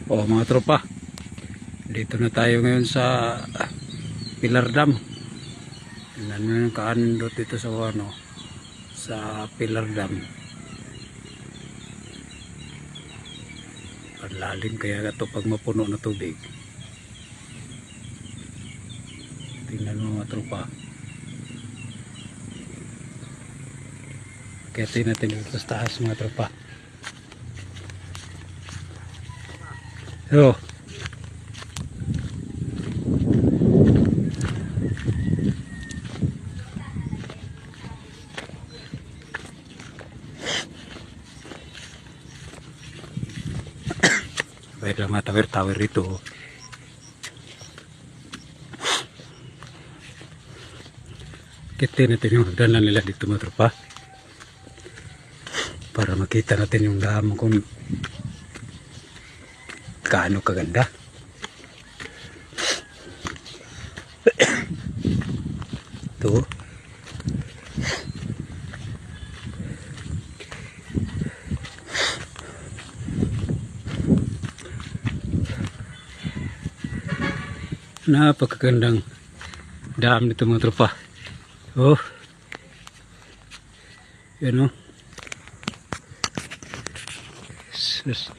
O mga tropa, dito na tayo ngayon sa Pilar Dam. Tingnan mo yung kaandot dito sa sa Pilar Dam. Palalim kaya ito pag mapuno na tubig. Tingnan mo mga tropa. Kaya natin dito sa taas mga tropa. Yo. Baik lang mga tower itu. Kita natin yung hagdanan nila dito mga tropa. Para makita natin yung dam kung kaano kaganda. Tuh. Napakagandang dam nito mga tropa. Oh. Yan o. Sus.